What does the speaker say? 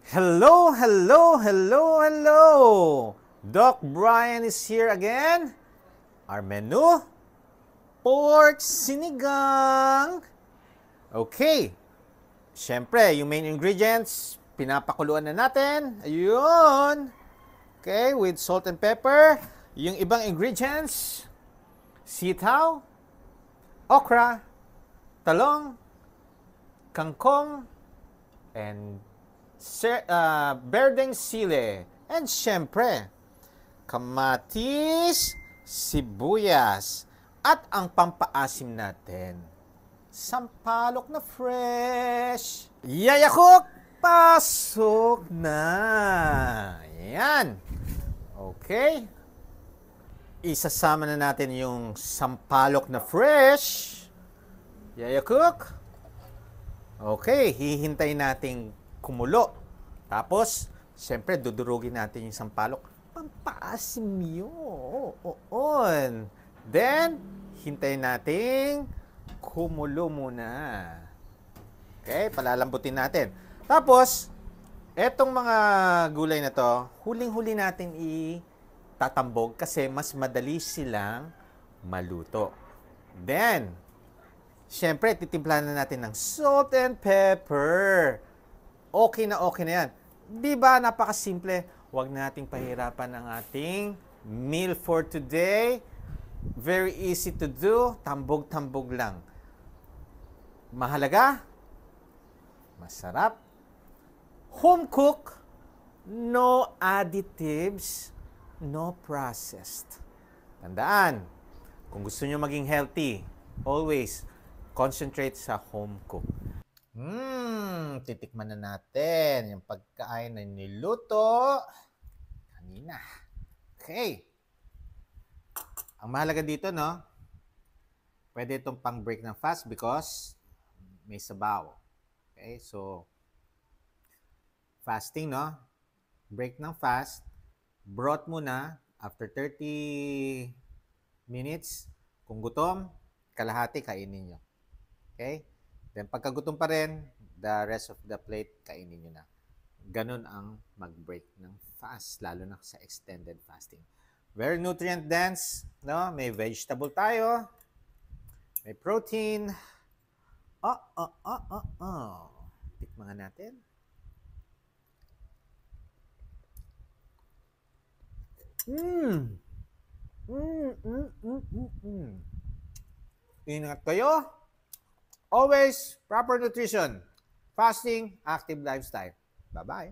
Hello, hello, hello, hello! Doc Brian is here again. Our menu, pork sinigang. Okay, syempre, yung main ingredients, pinapakuluan na natin. Ayun. Okay, with salt and pepper. Yung ibang ingredients, sitaw, okra, talong, kangkong, and berdeng sile. And syempre, kamatis, sibuyas, at ang pampaasim natin, sampalok na fresh. Yayakok, pasok na. Yan. Okay. Isasama na natin yung sampalok na fresh. Yayakok. Okay, hihintay nating kumulo. Tapos, siyempre, dudurugin natin yung sampalok. Pampaasim yun. Then, hintayin nating kumulo muna. Okay, palalambutin natin. Tapos, etong mga gulay na to, huling-huli natin itatambog kasi mas madali silang maluto. Then, siyempre, titimplahan na natin ng salt and pepper. Okay na yan. Di ba napakasimple? Huwag nating pahirapan ang ating meal for today. Very easy to do. Tambog-tambog lang. Mahalaga? Masarap. Home cook. No additives. No processed. Tandaan, kung gusto nyo maging healthy, always concentrate sa home cook. Titikman na natin yung pagkain na niluto kanina. Okay. Ang mahalaga dito, no? Pwede itong pang-break ng fast because may sabaw. Okay, so fasting, no? Break ng fast. Broth muna after 30 minutes. Kung gutom, kalahati kainin nyo. Okay? Then pagkagutom pa rin, the rest of the plate, kainin nyo na. Ganun ang mag-break ng fast, lalo na sa extended fasting. Very nutrient dense, no? May vegetable tayo. May protein. Tikman natin. Ingat kayo. Always proper nutrition. Fasting, active lifestyle. Bye-bye.